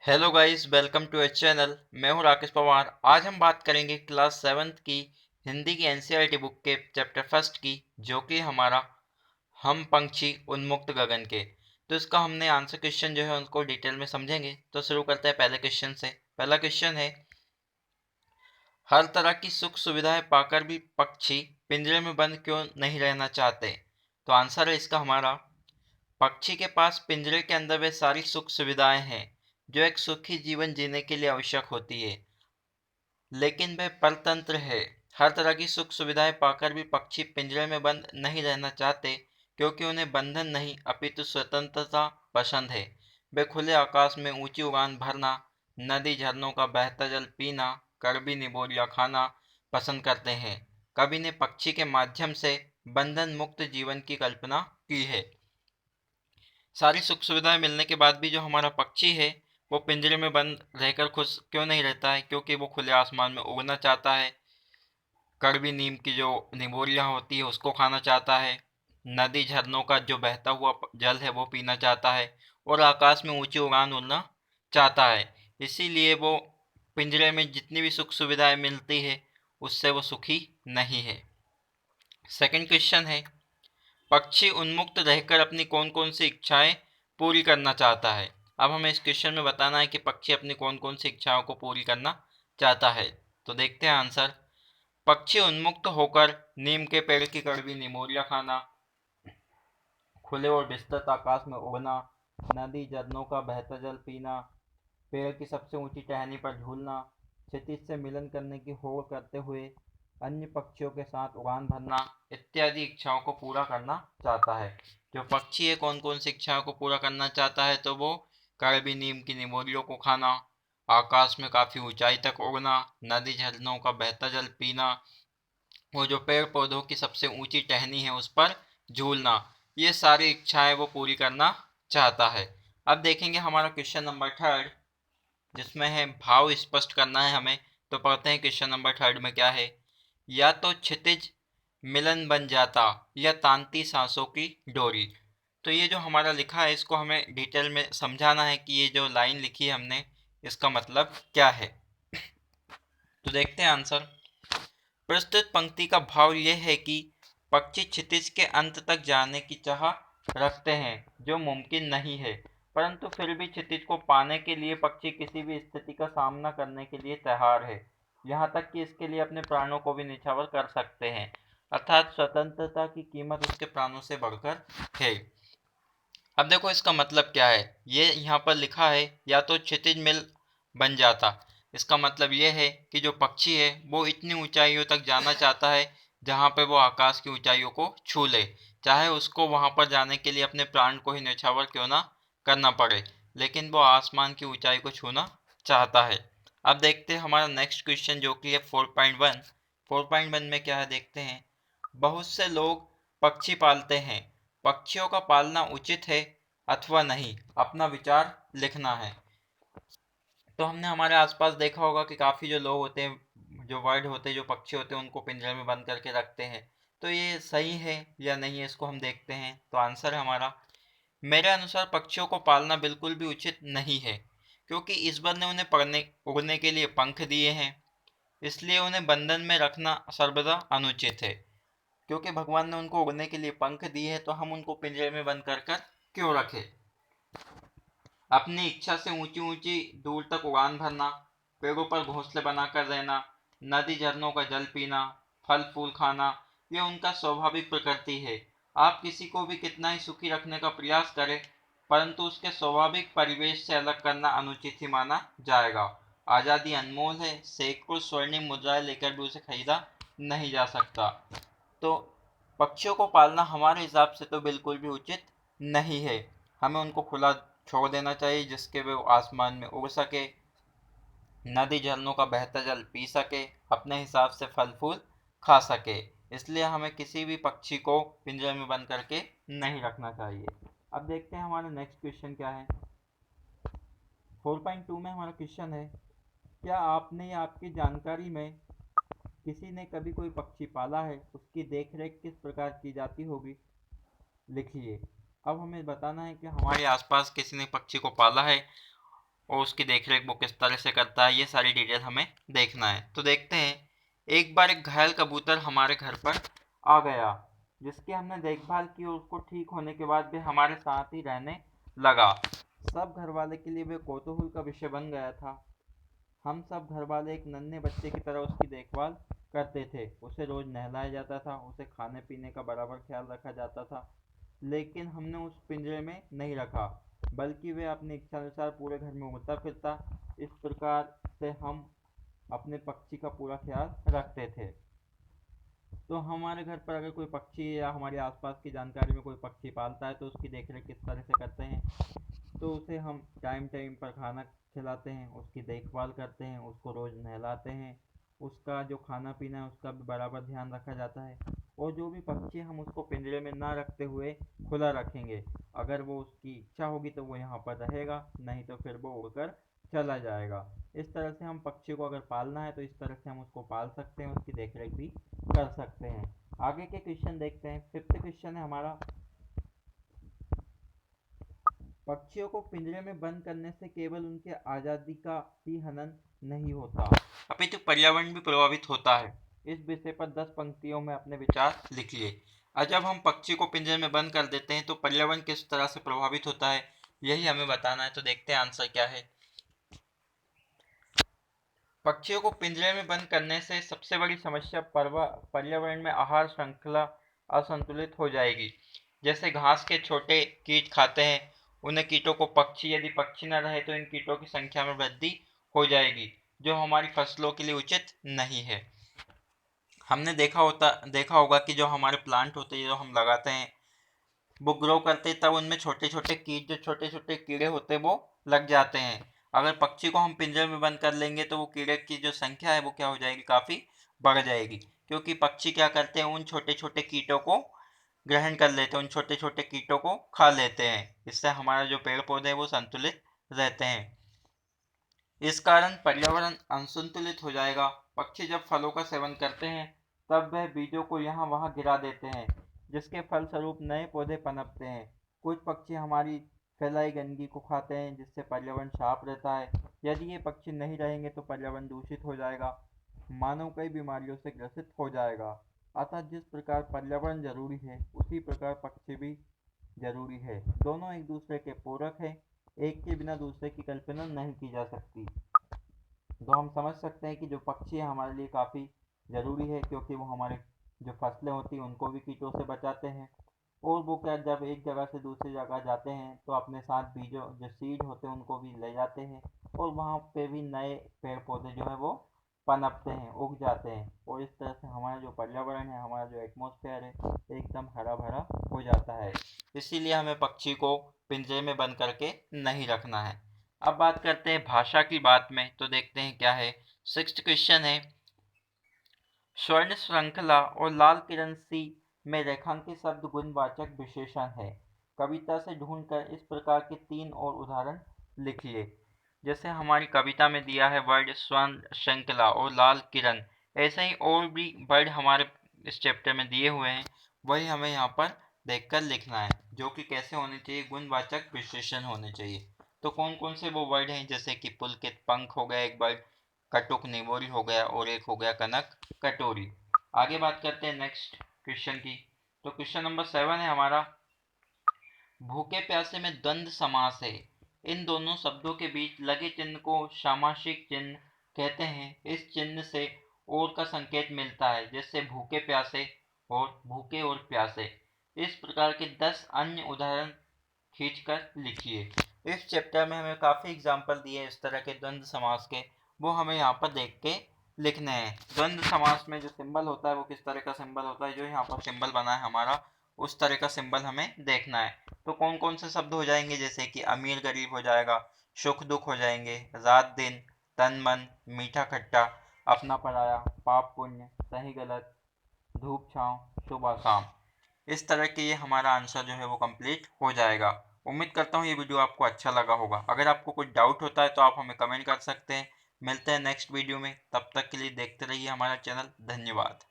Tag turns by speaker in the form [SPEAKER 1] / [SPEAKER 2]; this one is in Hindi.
[SPEAKER 1] Hello guys, welcome to our channel. मैं हूं राकेश पवार। आज हम बात करेंगे क्लास 7th की हिंदी की एनसीईआरटी बुक के चैप्टर फर्स्ट की, जो कि हमारा हम पंछी उन्मुक्त गगन के। तो इसका हमने आंसर क्वेश्चन जो है उनको डिटेल में समझेंगे। तो शुरू करते हैं पहले क्वेश्चन से। पहला क्वेश्चन है, हर तरह की सुख सुविधाएं पाकर भी पक्षी पिंजरे में बंद क्यों नहीं रहना चाहते? तो आंसर है इसका हमारा, पक्षी के पास पिंजरे के अंदर वे सारी सुख सुविधाएं हैं जो एक सुखी जीवन जीने के लिए आवश्यक होती है, लेकिन वह परतंत्र है। हर तरह की सुख सुविधाएं पाकर भी पक्षी पिंजरे में बंद नहीं रहना चाहते, क्योंकि उन्हें बंधन नहीं अपितु स्वतंत्रता पसंद है। वे खुले आकाश में ऊंची उड़ान भरना, नदी झरनों का बहता जल पीना, कड़वी निबोरिया खाना पसंद करते हैं। कवि ने पक्षी के माध्यम से बंधन मुक्त जीवन की कल्पना की है। सारी सुख सुविधाएं मिलने के बाद भी जो हमारा पक्षी है वो पिंजरे में बंद रहकर खुश क्यों नहीं रहता है? क्योंकि वो खुले आसमान में उड़ना चाहता है, कड़वी नीम की जो निबोरियां होती है उसको खाना चाहता है, नदी झरनों का जो बहता हुआ जल है वो पीना चाहता है, और आकाश में ऊंची उड़ान उड़ना चाहता है। इसीलिए वो पिंजरे में जितनी भी सुख सुविधाएं मिलती है उससे वो सुखी नहीं है। सेकंड क्वेश्चन है, पक्षी उन्मुक्त रहकर अपनी कौन कौन सी इच्छाएं पूरी करना चाहता है? अब हमें इस क्वेश्चन में बताना है कि पक्षी अपनी कौन कौन सी इच्छाओं को पूरी करना चाहता है। तो देखते हैं आंसर। पक्षी उन्मुक्त होकर नीम के पेड़ की कड़वी निमोरिया खाना, खुले और विस्तृत आकाश में उड़ना, नदी झरनों का बहता जल पीना, पेड़ की सबसे ऊंची टहनी पर झूलना, क्षितिज से मिलन करने की होड़ करते हुए अन्य पक्षियों के साथ उड़ान भरना इत्यादि इच्छाओं को पूरा करना चाहता है। जो पक्षी है कौन कौन सी इच्छाओं को पूरा करना चाहता है? तो वो कड़वी नीम की निमोलियों को खाना, आकाश में काफ़ी ऊंचाई तक उड़ना, नदी झरनों का बहता जल पीना, वो जो पेड़ पौधों की सबसे ऊंची टहनी है उस पर झूलना, ये सारी इच्छाएं वो पूरी करना चाहता है। अब देखेंगे हमारा क्वेश्चन नंबर थर्ड, जिसमें है भाव स्पष्ट करना है हमें। तो पढ़ते हैं क्वेश्चन नंबर थर्ड में क्या है। या तो क्षितिज मिलन बन जाता या तानती सांसों की डोरी। तो ये जो हमारा लिखा है इसको हमें डिटेल में समझाना है कि ये जो लाइन लिखी है हमने इसका मतलब क्या है। तो देखते हैं आंसर। प्रस्तुत पंक्ति का भाव यह है कि पक्षी क्षितिज के अंत तक जाने की चाह रखते हैं, जो मुमकिन नहीं है, परंतु फिर भी क्षितिज को पाने के लिए पक्षी किसी भी स्थिति का सामना करने के लिए तैयार है, यहाँ तक कि इसके लिए अपने प्राणों को भी निछावर कर सकते हैं। अर्थात स्वतंत्रता की कीमत उसके प्राणों से बढ़कर है। अब देखो इसका मतलब क्या है। ये यहाँ पर लिखा है या तो क्षितिज मिल बन जाता, इसका मतलब ये है कि जो पक्षी है वो इतनी ऊंचाइयों तक जाना चाहता है जहाँ पे वो आकाश की ऊंचाइयों को छू ले, चाहे उसको वहाँ पर जाने के लिए अपने प्राण को ही न्यौछावर क्यों ना करना पड़े, लेकिन वो आसमान की ऊंचाई को छूना चाहता है। अब देखते हैं हमारा नेक्स्ट क्वेश्चन, जो कि है 4.1। 4.1 में क्या है देखते हैं। बहुत से लोग पक्षी पालते हैं, पक्षियों का पालना उचित है अथवा नहीं, अपना विचार लिखना है। तो हमने हमारे आसपास देखा होगा कि काफ़ी जो लोग होते हैं, जो बर्ड होते हैं, जो पक्षी होते हैं, उनको पिंजरे में बंद करके रखते हैं। तो ये सही है या नहीं है इसको हम देखते हैं। तो आंसर है हमारा, मेरे अनुसार पक्षियों को पालना बिल्कुल भी उचित नहीं है, क्योंकि ईश्वर ने उन्हें पढ़ने उड़ने के लिए पंख दिए हैं, इसलिए उन्हें बंधन में रखना सर्वदा अनुचित है। क्योंकि भगवान ने उनको उड़ने के लिए पंख दिए हैं तो हम उनको पिंजरे में बंद कर कर क्यों रखें? अपनी इच्छा से ऊंची ऊंची दूर तक उड़ान भरना, पेड़ों पर घोंसले बनाकर रहना, नदी झरनों का जल पीना, फल फूल खाना, ये उनका स्वाभाविक प्रकृति है। आप किसी को भी कितना ही सुखी रखने का प्रयास करें, परंतु उसके स्वाभाविक परिवेश से अलग करना अनुचित ही माना जाएगा। आज़ादी अनमोल है, सैकड़ों स्वर्णिम मुद्राएं लेकर भी उसे खरीदा नहीं जा सकता। तो पक्षियों को पालना हमारे हिसाब से तो बिल्कुल भी उचित नहीं है। हमें उनको खुला छोड़ देना चाहिए जिसके वे आसमान में उड़ सके, नदी झरनों का बहता जल पी सके, अपने हिसाब से फल फूल खा सके। इसलिए हमें किसी भी पक्षी को पिंजरे में बंद करके नहीं रखना चाहिए। अब देखते हैं हमारा नेक्स्ट क्वेश्चन क्या है। 4.2 में हमारा क्वेश्चन है, क्या आपने या आपकी जानकारी में किसी ने कभी कोई पक्षी पाला है? उसकी देखरेख किस प्रकार की जाती होगी, लिखिए। अब हमें बताना है कि हमारे आसपास किसी ने पक्षी को पाला है और उसकी देखरेख वो किस तरह से करता है, ये सारी डिटेल हमें देखना है। तो देखते हैं। एक बार एक घायल कबूतर हमारे घर पर आ गया, जिसकी हमने देखभाल की और उसको ठीक होने के बाद भी हमारे साथ ही रहने लगा। सब घर वाले के लिए वे कौतूहल का विषय बन गया था। हम सब घर वाले एक नन्हे बच्चे की तरह उसकी देखभाल करते थे। उसे रोज नहलाया जाता था, उसे खाने पीने का बराबर ख्याल रखा जाता था। लेकिन हमने उस पिंजरे में नहीं रखा, बल्कि वह अपनी इच्छा अनुसार पूरे घर में उड़ता फिरता। इस प्रकार से हम अपने पक्षी का पूरा ख्याल रखते थे। तो हमारे घर पर अगर कोई पक्षी या हमारे आसपास की जानकारी में कोई पक्षी पालता है तो उसकी देखरेख किस तरह से करते हैं, तो उसे हम टाइम टाइम पर खाना खिलाते हैं, उसकी देखभाल करते हैं, उसको रोज़ नहलाते हैं। उसका जो खाना पीना है उसका भी बराबर ध्यान रखा जाता है। और जो भी पक्षी हम उसको पिंजरे में ना रखते हुए खुला रखेंगे, अगर वो उसकी इच्छा होगी तो वो यहाँ पर रहेगा, नहीं तो फिर वो उड़कर चला जाएगा। इस तरह से हम पक्षी को अगर पालना है तो इस तरह से हम उसको पाल सकते हैं, उसकी देखरेख भी कर सकते हैं। आगे के क्वेश्चन देखते हैं। फिफ्थ क्वेश्चन है हमारा, पक्षियों को पिंजरे में बंद करने से केवल उनके आज़ादी का ही हनन नहीं होता, अपितु पर्यावरण भी प्रभावित होता है। इस विषय पर 10 पंक्तियों में अपने विचार लिखिए। और जब हम पक्षी को पिंजरे में बंद कर देते हैं तो पर्यावरण किस तरह से प्रभावित होता है, यही हमें बताना है। तो देखते हैं आंसर क्या है। पक्षियों को पिंजरे में बंद करने से सबसे बड़ी समस्या पर्यावरण में आहार श्रृंखला असंतुलित हो जाएगी। जैसे घास के छोटे कीट खाते हैं, उन्हें कीटों को पक्षी यदि पक्षी न रहे तो इन कीटों की संख्या में वृद्धि हो जाएगी, जो हमारी फसलों के लिए उचित नहीं है। हमने देखा होगा कि जो हमारे प्लांट होते हैं, जो हम लगाते हैं, वो ग्रो करते तब उनमें छोटे छोटे कीट, जो छोटे छोटे कीड़े होते हैं वो लग जाते हैं। अगर पक्षी को हम पिंजरे में बंद कर लेंगे तो वो कीड़े की जो संख्या है वो क्या हो जाएगी, काफ़ी बढ़ जाएगी। क्योंकि पक्षी क्या करते हैं, उन छोटे छोटे कीटों को ग्रहण कर लेते हैं, उन छोटे छोटे कीटों को खा लेते हैं। इससे हमारा जो पेड़ पौधे हैं वो संतुलित रहते हैं। इस कारण पर्यावरण असंतुलित हो जाएगा। पक्षी जब फलों का सेवन करते हैं तब वह बीजों को यहाँ वहाँ गिरा देते हैं, जिसके फलस्वरूप नए पौधे पनपते हैं। कुछ पक्षी हमारी फैलाई गंदगी को खाते हैं, जिससे पर्यावरण साफ रहता है। यदि ये पक्षी नहीं रहेंगे तो पर्यावरण दूषित हो जाएगा, मानव कई बीमारियों से ग्रसित हो जाएगा। अतः जिस प्रकार पर्यावरण जरूरी है उसी प्रकार पक्षी भी जरूरी है। दोनों एक दूसरे के पूरक हैं, एक के बिना दूसरे की कल्पना नहीं की जा सकती। तो हम समझ सकते हैं कि जो पक्षी है हमारे लिए काफ़ी ज़रूरी है, क्योंकि वो हमारे जो फसलें होती हैं उनको भी कीटों से बचाते हैं। और वो क्या, जब एक जगह से दूसरी जगह जाते हैं तो अपने साथ बीजों जो सीड होते हैं उनको भी ले जाते हैं, और वहाँ पे भी नए पेड़ पौधे जो है वो पनपते हैं, उग जाते हैं। और इस तरह से हमारा जो पर्यावरण है, हमारा जो एटमॉस्फेयर है, एकदम हरा भरा हो जाता है। इसीलिए हमें पक्षी को पिंजरे में बंद करके नहीं रखना है। अब बात करते हैं भाषा की बात में। तो देखते हैं क्या है। सिक्स्थ क्वेश्चन है, स्वर्ण श्रृंखला और लाल किरण सी में रेखांकित शब्द गुणवाचक विशेषण है। कविता से ढूंढकर इस प्रकार के 3 और उदाहरण लिखिए। जैसे हमारी कविता में दिया है वर्ड स्वर्ण श्रृंखला और लाल किरण, ऐसे ही और भी वर्ड हमारे इस चैप्टर में दिए हुए हैं, वही हमें यहाँ पर देखकर लिखना है, जो कि कैसे होने चाहिए, गुणवाचक विशेषण होने चाहिए। तो कौन कौन से वो वर्ड हैं, जैसे कि पुलकित पंख हो गया एक वर्ड, कटुक निवोरी हो गया, और एक हो गया कनक कटोरी। आगे बात करते हैं नेक्स्ट क्वेश्चन की। तो क्वेश्चन नंबर 7 है हमारा, भूखे प्यासे में द्वंद्व समास है। इन दोनों शब्दों के बीच लगे चिन्ह को सामासिक चिन्ह कहते हैं। इस चिन्ह से और का संकेत मिलता है, जैसे भूखे प्यासे और भूखे और प्यासे। इस प्रकार के 10 अन्य उदाहरण खींचकर लिखिए। इस चैप्टर में हमें काफ़ी एग्जाम्पल दिए इस तरह के द्वंद्व समास के, वो हमें यहाँ पर देख के लिखने हैं। द्वंद्व समास में जो सिंबल होता है वो किस तरह का सिंबल होता है, जो यहाँ पर सिंबल बना है हमारा, उस तरह का सिंबल हमें देखना है। तो कौन कौन से शब्द हो जाएंगे, जैसे कि अमीर गरीब हो जाएगा, सुख दुख हो जाएंगे, रात दिन, तन मन, मीठा खट्टा, अपना पराया, पाप पुण्य, सही गलत, धूप छांव, सुबह शाम। इस तरह के ये हमारा आंसर जो है वो कंप्लीट हो जाएगा। उम्मीद करता हूँ ये वीडियो आपको अच्छा लगा होगा। अगर आपको कुछ डाउट होता है तो आप हमें कमेंट कर सकते हैं। मिलते हैं नेक्स्ट वीडियो में, तब तक के लिए देखते रहिए हमारा चैनल। धन्यवाद।